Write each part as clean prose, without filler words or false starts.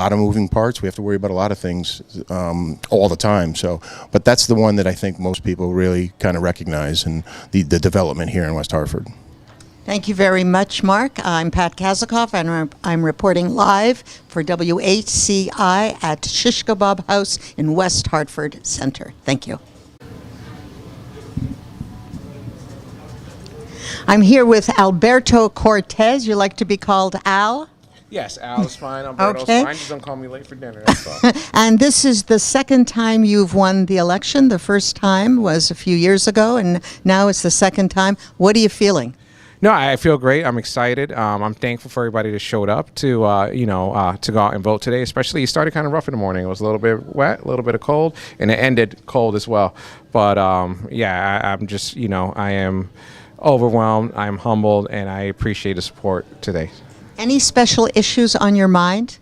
lot of moving parts. We have to worry about a lot of things all the time. So, but that's the one that I think most people really kind of recognize, and the development here in West Hartford. Thank you very much, Mark. I'm Pat Kazikoff, and I'm reporting live for WHCI at Shish Kebab House in West Hartford Center. Thank you. I'm here with Alberto Cortez. You like to be called Al? Yes, Al is fine. Alberto's Okay. fine. Just don't call me late for dinner. That's all. And this is the second time you've won the election. The first time was a few years ago, and now it's the second time. What are you feeling? No, I feel great. I'm excited. I'm thankful for everybody that showed up to go out and vote today. Especially, it started kind of rough in the morning. It was a little bit wet, a little bit of cold, and it ended cold as well. But I'm just, I am overwhelmed. I'm humbled, and I appreciate the support today. Any special issues on your mind?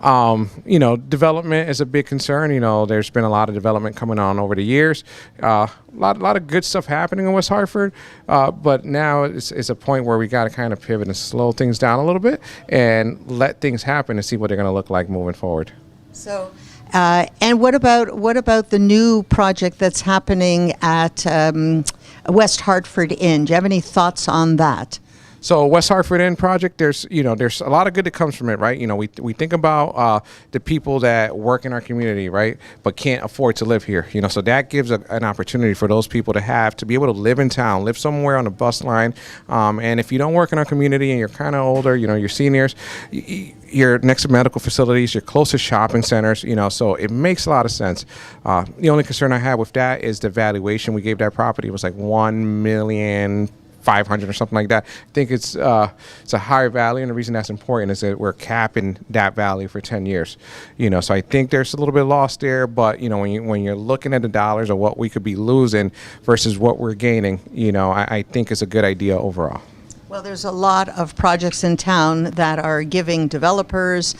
Development is a big concern. There's been a lot of development coming on over the years. A lot of good stuff happening in West Hartford, but now it's a point where we got to kind of pivot and slow things down a little bit and let things happen and see what they're going to look like moving forward. So, and what about the new project that's happening at West Hartford Inn? Do you have any thoughts on that? So West Hartford Inn project, there's a lot of good that comes from it, right? We think about the people that work in our community, right, but can't afford to live here. So that gives an opportunity for those people to be able to live in town, live somewhere on the bus line. And if you don't work in our community and you're kind of older, you're seniors, you're next to medical facilities, you're close to shopping centers, so it makes a lot of sense. The only concern I have with that is the valuation we gave that property. It was like $1,500,000 or something like that. I think it's a higher value, and the reason that's important is that we're capping that value for 10 years. So I think there's a little bit lost there, but when you're looking at the dollars of what we could be losing versus what we're gaining, I think it's a good idea overall. Well, there's a lot of projects in town that are giving developers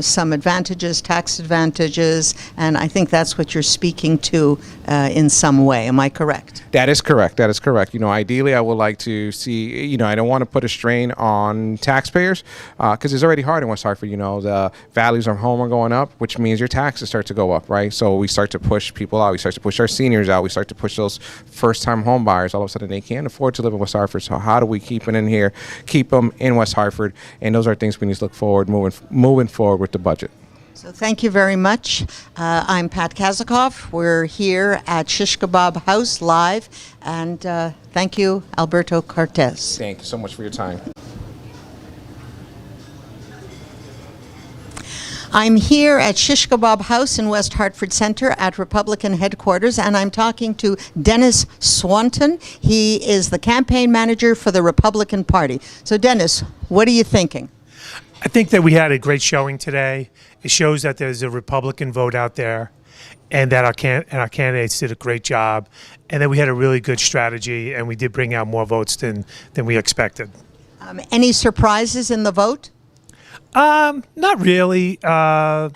some advantages, tax advantages, and I think that's what you're speaking to in some way. Am I correct? That is correct. Ideally, I would like to see, I don't want to put a strain on taxpayers because it's already hard in West Hartford. The values of home are going up, which means your taxes start to go up, right? So we start to push people out. We start to push our seniors out. We start to push those first-time home buyers. All of a sudden, they can't afford to live in West Hartford. So how do we keep it in here, keep them in West Hartford? And those are things we need to look forward, moving forward with the budget. So thank you very much. I'm Pat Kazikoff. We're here at Shish Kebab House live, and thank you, Alberto Cortez. Thank you so much for your time. I'm here at Shish Kebab House in West Hartford Center at Republican headquarters, and I'm talking to Dennis Swanton. He is the campaign manager for the Republican Party. So Dennis, what are you thinking? I think that we had a great showing today. It shows that there's a Republican vote out there, and that our candidates did a great job, and that we had a really good strategy, and we did bring out more votes than we expected. Any surprises in the vote? Not really. I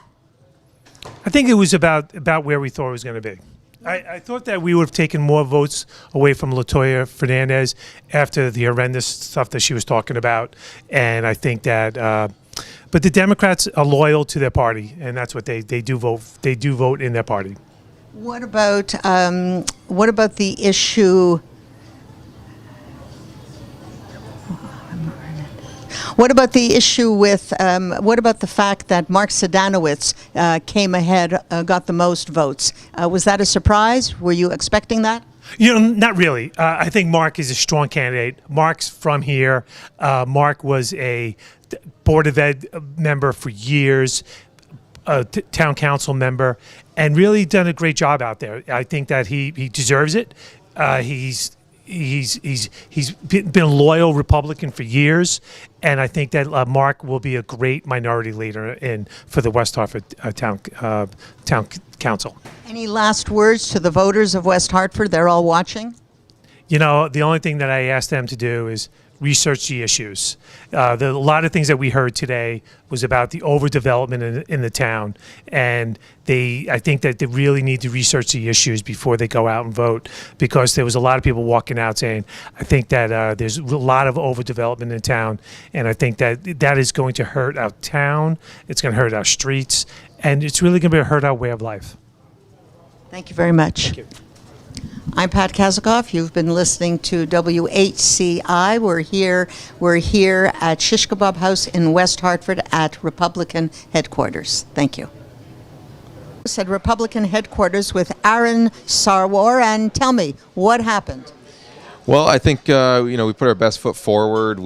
think it was about where we thought it was going to be. I thought that we would have taken more votes away from Latoya Fernandez after the horrendous stuff that she was talking about, and I think that. But the Democrats are loyal to their party, and that's what they do vote. They do vote in their party. What about the issue? What about the issue with, what about the fact that Mark Sedanowitz came ahead, got the most votes? Was that a surprise? Were you expecting that? Not really. I think Mark is a strong candidate. Mark's from here. Mark was a Board of Ed member for years, a town council member, and really done a great job out there. I think that he deserves it. He's been a loyal Republican for years, and I think that Mark will be a great minority leader for the West Hartford town council. Any last words to the voters of West Hartford? They're all watching. The only thing that I ask them to do is research the issues. A lot of things that we heard today was about the overdevelopment in the town, and I think that they really need to research the issues before they go out and vote, because there was a lot of people walking out saying, I think that there's a lot of overdevelopment in town, and I think that is going to hurt our town, it's going to hurt our streets, and it's really going to hurt our way of life. Thank you very much. Thank you. I'm Pat Kazikoff. You've been listening to WHCI. We're here at Shish Kebab House in West Hartford at Republican headquarters. Thank you. At Republican headquarters with Aaron Sarwar, and tell me what happened. Well, I think we put our best foot forward.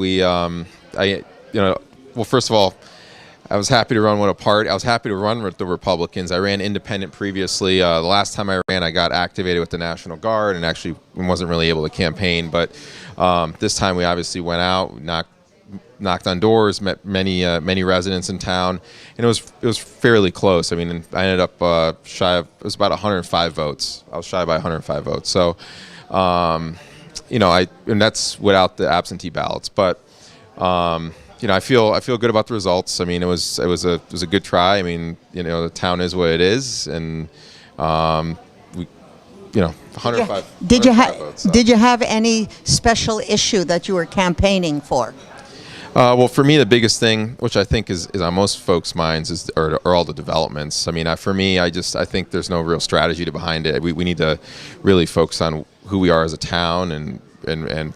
First of all, I was happy to run with a party. I was happy to run with the Republicans. I ran independent previously. The last time I ran, I got activated with the National Guard and actually wasn't really able to campaign. But this time we obviously went out, knocked on doors, met many residents in town, and it was fairly close. I mean, I ended up it was about 105 votes. I was shy by 105 votes. So, and that's without the absentee ballots. But I feel good about the results. I mean, it was a good try. I mean, the town is what it is, and 105. Did you votes, so. Did you have any special issue that you were campaigning for? Well, for me, the biggest thing, which I think is on most folks' minds, are all the developments. I mean, for me, I think there's no real strategy behind it. We need to really focus on who we are as a town and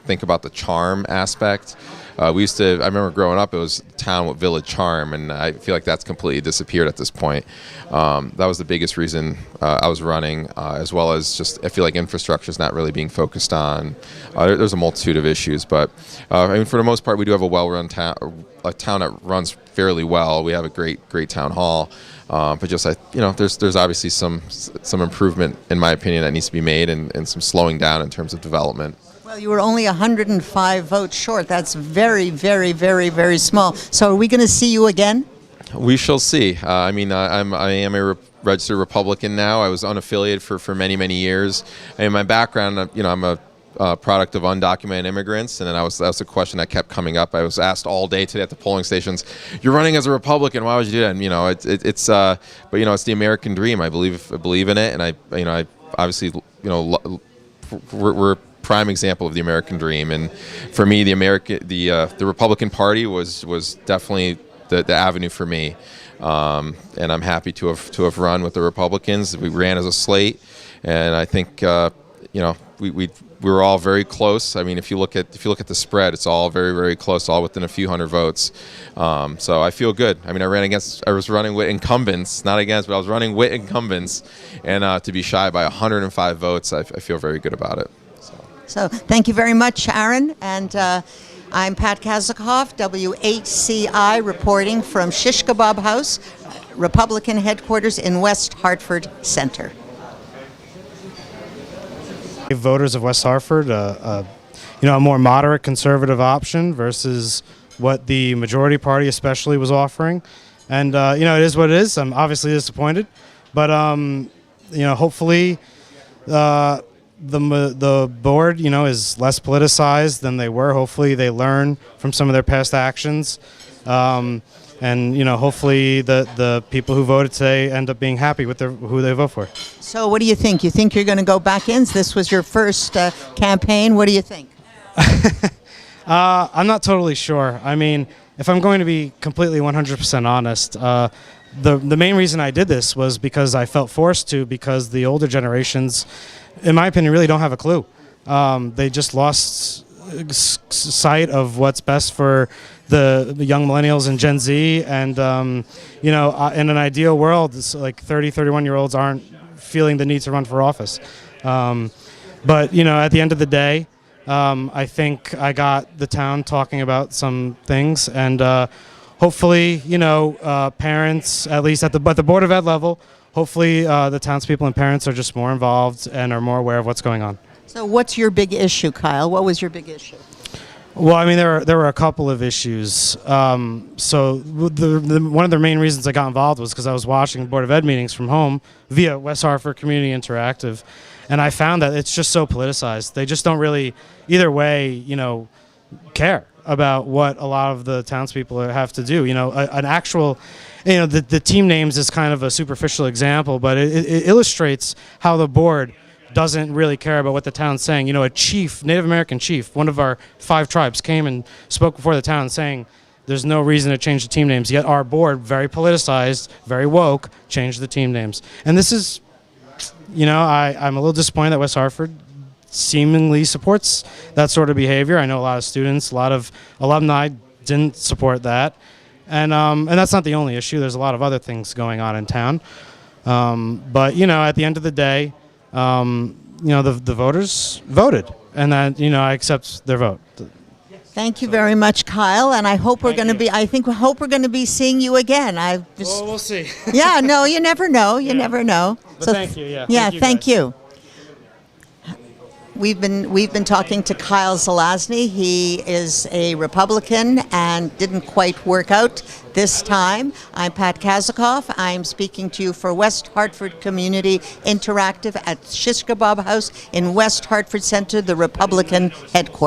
think about the charm aspect. I remember growing up, it was a town with village charm, and I feel like that's completely disappeared at this point. That was the biggest reason I was running, as well as just I feel like infrastructure is not really being focused on. There's a multitude of issues, but for the most part, we do have a well-run town, a town that runs fairly well. We have a great town hall, but just there's obviously some improvement, in my opinion, that needs to be made, and some slowing down in terms of development. Well, you were only 105 votes short. That's very, very, very, very small. So are we going to see you again? We shall see. I am a registered Republican now. I was unaffiliated for many years. In my background, I'm a product of undocumented immigrants, and then that was a question that kept coming up. I was asked all day today at the polling stations, "You're running as a Republican. Why would you do that?" And it's the American dream. I believe in it, and I obviously we're prime example of the American dream, and for me, the Republican Party was definitely the avenue for me, and I'm happy to have run with the Republicans. We ran as a slate, and I think we were all very close. I mean, if you look at the spread, it's all very, very close, all within a few hundred votes. So I feel good. I mean, I was running with incumbents, not against, but I was running with incumbents, and to be shy by 105 votes, I feel very good about it. So thank you very much, Aaron. And I'm Pat Kazikoff, WHCI, reporting from Shish Kebab House, Republican headquarters in West Hartford Center. Voters of West Hartford, a more moderate conservative option versus what the majority party especially was offering. And, it is what it is. I'm obviously disappointed. But, hopefully the board, is less politicized than they were. Hopefully they learn from some of their past actions. And, hopefully the people who voted today end up being happy with who they vote for. So what do you think? You think you're going to go back in? This was your first campaign. What do you think? I'm not totally sure. I mean, if I'm going to be completely 100% honest, the main reason I did this was because I felt forced to, because the older generations, in my opinion, really don't have a clue. They just lost sight of what's best for the young millennials and Gen Z. And, in an ideal world, it's like 30, 31-year-olds aren't feeling the need to run for office. But, at the end of the day, I think I got the town talking about some things, and hopefully, parents, at least at the Board of Ed level, hopefully the townspeople and parents are just more involved and are more aware of what's going on. So what's your big issue, Kyle? What was your big issue? Well, I mean, there were a couple of issues. So one of the main reasons I got involved was because I was watching Board of Ed meetings from home via West Hartford Community Interactive, and I found that it's just so politicized. They just don't really, either way, care. about what a lot of the townspeople have to do. An actual, the team names is kind of a superficial example, but it illustrates how the board doesn't really care about what the town's saying. A chief, Native American chief, one of our 5 tribes, came and spoke before the town saying there's no reason to change the team names. Yet our board, very politicized, very woke, changed the team names. And this is, I'm a little disappointed that West Hartford seemingly supports that sort of behavior. I know a lot of students, a lot of alumni didn't support that. And that's not the only issue. There's a lot of other things going on in town. But, at the end of the day, the voters voted. And that, I accept their vote. Thank you very much, Kyle, and I hope we're going to be. Hope we're going to be seeing you again. Well, we'll see. Yeah, no, you never know. You never know. But thank you. Yeah. Yeah, thank guys. you. We've been talking to Kyle Zelazny. He is a Republican and didn't quite work out this time. I'm Pat Kazikoff. I'm speaking to you for West Hartford Community Interactive at Shish Kebab House in West Hartford Center, the Republican headquarters.